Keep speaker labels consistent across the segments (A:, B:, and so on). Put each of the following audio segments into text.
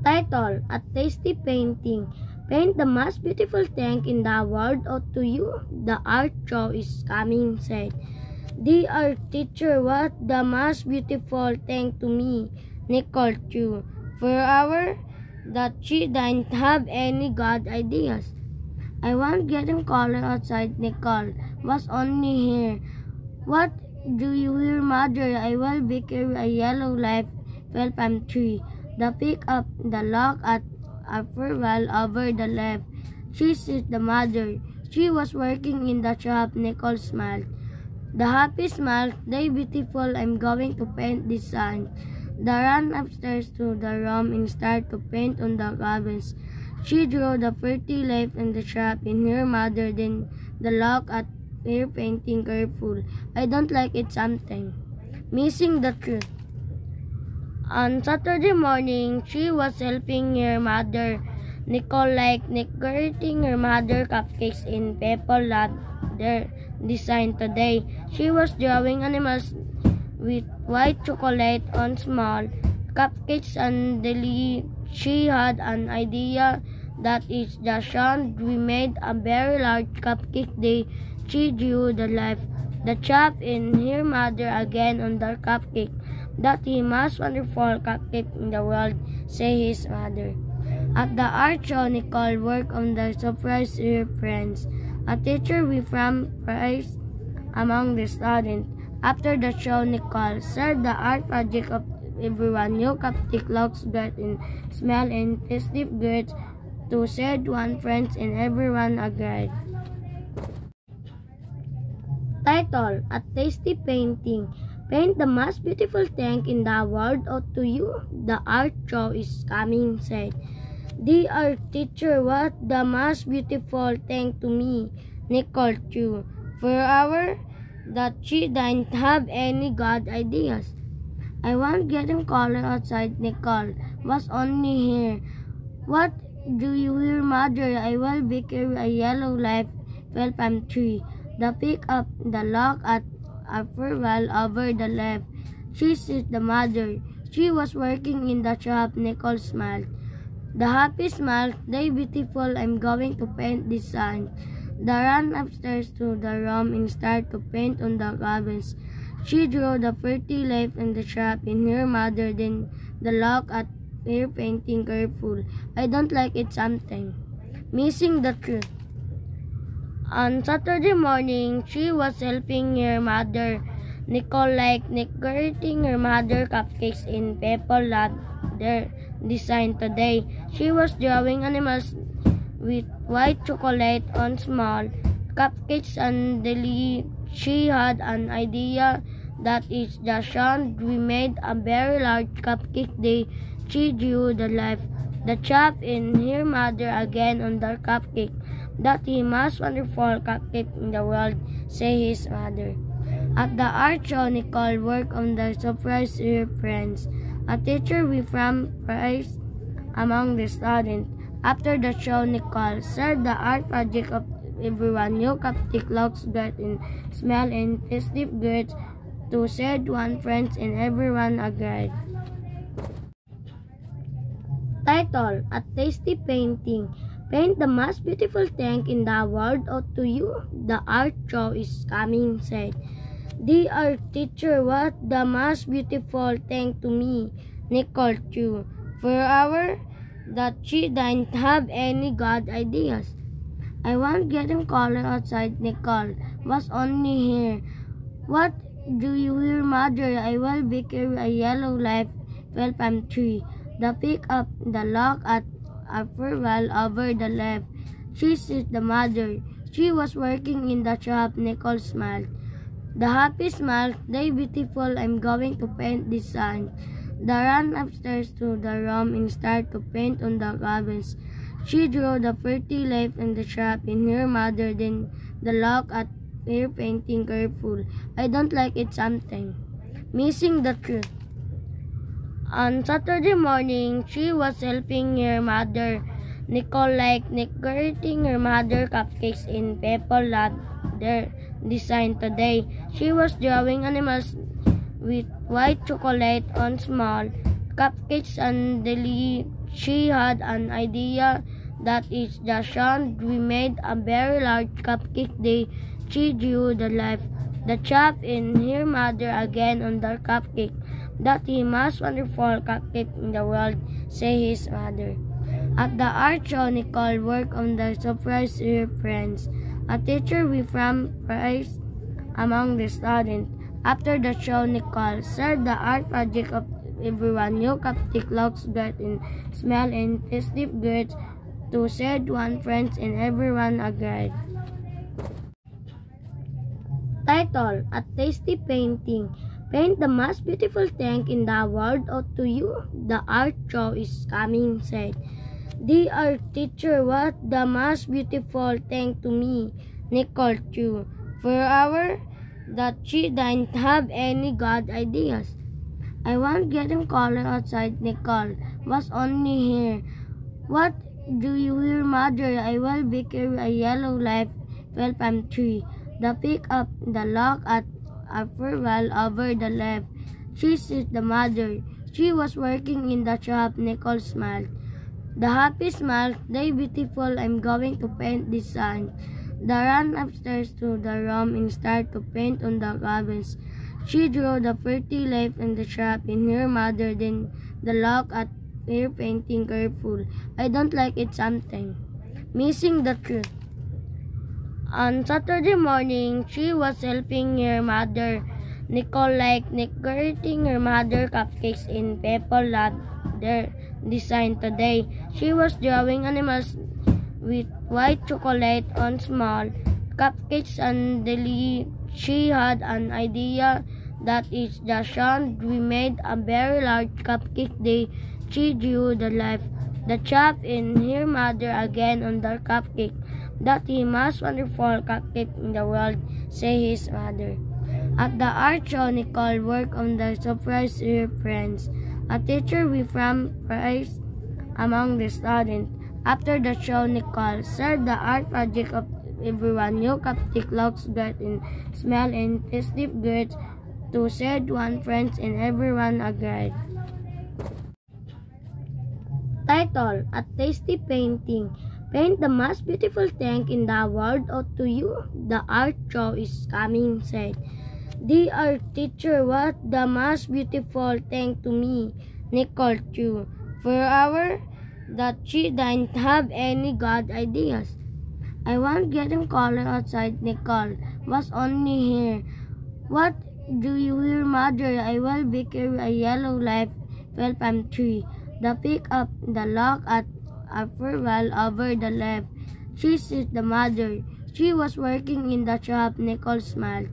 A: Title: A Tasty Painting. Paint the most beautiful thing in the world or to you. The art show is coming, said. Dear teacher, what the most beautiful thing to me? Nicole Chu. For our that she didn't have any good ideas. I won't get him color outside. Nicole was only here. What do you hear, mother? I will bake a yellow light fell palm tree. The pick up the lock at a farewell over the left. She sees the mother. She was working in the shop. Nicole smiled. The happy smile. They beautiful. I'm going to paint this sign. They ran upstairs to the room and started to paint on the cabins. She drew the pretty light in the shop in her mother, then the lock at her painting careful. I don't like it something. Missing the truth. On Saturday morning, she was helping her mother, Nicole, decorating her mother cupcakes in paper lab their design today. She was drawing animals with white chocolate on small cupcakes and she had an idea that is the sound we made a very large cupcake day. She drew the chap in her mother again on the cupcake. That the most wonderful cupcake in the world, say his mother. At the art show, Nicole worked on the surprise her friends. A teacher we from praise among the students. After the show, Nicole served the art project of everyone. New cupcake looks great in smell and tasty good to said one friends and everyone agreed. Title: A Tasty Painting. Paint the most beautiful thing in the world or to you. The art show is coming, said. Dear teacher, what the most beautiful thing to me? Nicole Chu. For our that she didn't have any good ideas. I won't get him color outside. Nicole was only here. What do you hear, mother? I will bake a yellow light fell palm tree. The pick up the lock at a farewell over the left. She sees the mother. She was working in the shop. Nicole smiled. The happy smile. They beautiful. I'm going to paint this sign. They ran upstairs to the room and started to paint on the cabins. She drew the pretty light in the shop in her mother, then the lock at her painting careful. I don't like it something. Missing the truth. On Saturday morning, she was helping her mother, Nicole, decorating her mother cupcakes in paper lab their design today. She was drawing animals with white chocolate on small cupcakes and she had an idea that is the sound we made a very large cupcake day. She drew the chap in her mother again on the cupcake. That the most wonderful cupcake in the world, say his mother. At the art show, Nicole worked on the surprise her friends. A teacher we from praise among the students. After the show, Nicole served the art project of everyone. New cupcake looks great in smell and tasty good to said one friends and everyone agreed. Title: A Tasty Painting. Paint the most beautiful thing in the world or to you. The art show is coming, said. Dear teacher, what the most beautiful thing to me? Nicole Chu. For our that she didn't have any good ideas. I won't get him color outside. Nicole was only here. What do you hear, mother? I will bake a yellow light fell palm tree. The pick up the lock at a farewell over the left. She sees the mother. She was working in the shop. Nicole smiled. The happy smile. They beautiful. I'm going to paint this sign. They ran upstairs to the room and started to paint on the cabins. She drew the pretty light in the shop in her mother, then the lock at her painting careful. I don't like it something. Missing the truth. On Saturday morning, she was helping her mother, Nicole, decorating her mother cupcakes in paper lab their design today. She was drawing animals with white chocolate on small cupcakes and she had an idea that is the sun. We made a very large cupcake day. She drew the chap in her mother again on the cupcake. That the most wonderful cupcake in the world, said his mother. At the art show, Nicole worked on the surprise her friends. A teacher we from praise among the students. After the show, Nicole shared the art project of everyone. New cupcake looks great in smell and tasty good to said one friends and everyone agreed. Title: A Tasty Painting. Paint the most beautiful thing in the world or to you. The art show is coming, said. The art teacher was the most beautiful thing to me, Nicole too. For hours that she didn't have any good ideas. I was getting color outside. Nicole was only here. What do you hear, mother? I will bake a yellow light palm tree. The pick up the lock at a farewell over the left. She is the mother. She was working in the shop. Nicole smiled. The happy smile. They beautiful. I'm going to paint this sign. They ran upstairs to the room and started to paint on the cabins. She drew the pretty light in the shop in her mother, then the lock at her painting careful. I don't like it something. Missing the truth. On Saturday morning, she was helping her mother. Nicole liked decorating her mother cupcakes in paper lab their design today. She was drawing animals with white chocolate on small cupcakes and she had an idea that is the sun. We made a very large cupcake day. She drew the chap in her mother again on the cupcake. That the most wonderful cupcake in the world, said his mother. At the art show, Nicole worked on the surprise her friends. A teacher we from praise among the students. After the show, Nicole shared the art project of everyone. New cupcake looks great in smell and tasty good to said one friends and everyone agreed. Title: A Tasty Painting. Paint the most beautiful thing in the world or to you. The art show is coming, said. The art teacher was the most beautiful thing to me, Nicole too. For hours that she didn't have any good ideas. I was getting color outside. Nicole was only here. What do you hear, mother? I will bake a yellow light palm tree. The pick up the lock at a farewell over the left. She is the mother. She was working in the shop. Nicole smiled.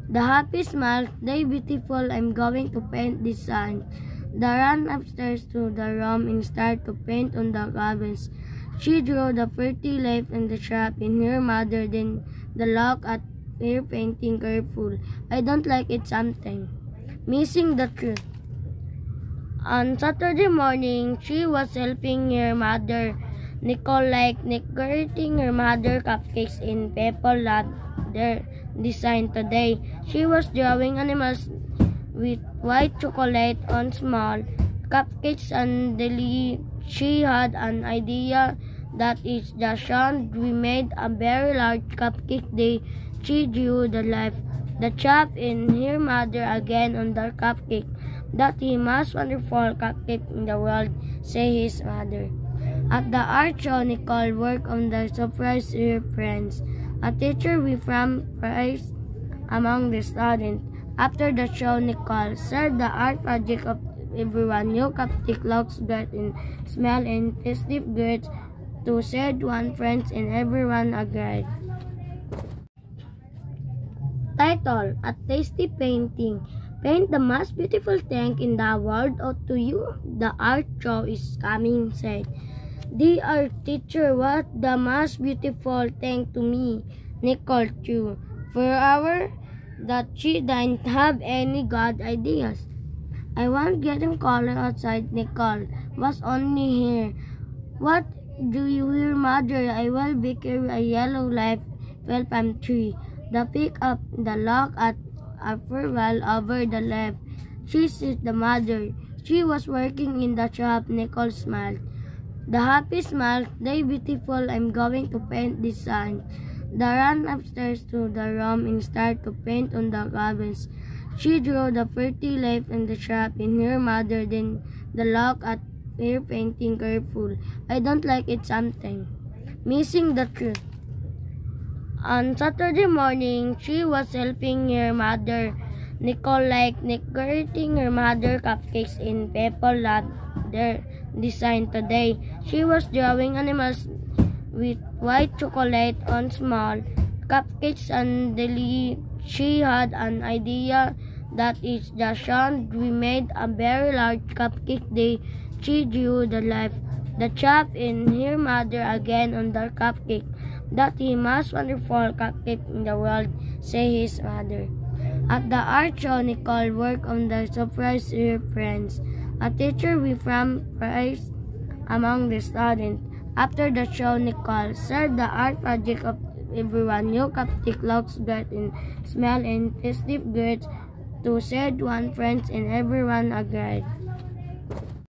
A: The happy smile. They beautiful. I'm going to paint this sign. They ran upstairs to the room and started to paint on the cabins. She drew the pretty light in the shop in her mother, then the lock at her painting careful. I don't like it something. Missing the truth. On Saturday morning, she was helping her mother. Nicole liked decorating her mother cupcakes in paper lab their design today. She was drawing animals with white chocolate on small cupcakes and she had an idea that is the sun. We made a very large cupcake day. She drew the chap in her mother again on the cupcake. That the most wonderful cupcake in the world, said his mother. At the art show, Nicole worked on the surprise her friends. A teacher we from praise among the students. After the show, Nicole shared the art project of everyone. New cupcake looks great in smell and tasty good to said one friends and everyone agreed. Title: A Tasty Painting. Paint the most beautiful thing in the world or to you. The art show is coming, said. The art teacher was the most beautiful thing to me, Nicole too. For hours that she didn't have any good ideas. I was getting color outside. Nicole was only here. What do you hear, mother? I will bake a yellow light palm tree. The pick up the lock at a farewell over the left. She is the mother. she was working in the shop. Nicole smiled. The happy smile. "They beautiful. I'm going to paint this sign." They ran upstairs to the room and started to paint on the cabins. She drew the pretty leaf in the shop in her mother, then the look at her painting careful. "I don't like it something. Missing the truth." On Saturday morning, she was helping her mother. Nicole liked decorating her mother cupcakes in paper lab their design today. She was drawing animals with white chocolate on small cupcakes and she had an idea that is the sound we made a very large cupcake day. She drew the life, the chap in her mother again on the cupcake. "That the most wonderful cupcake in the world," said his mother. At the art show, Nicole worked on the surprise her friends. A teacher we from praise among the students. After the show, Nicole shared the art project of everyone. "New cupcake looks great and smell and tasty great," to said one friend, and everyone agreed.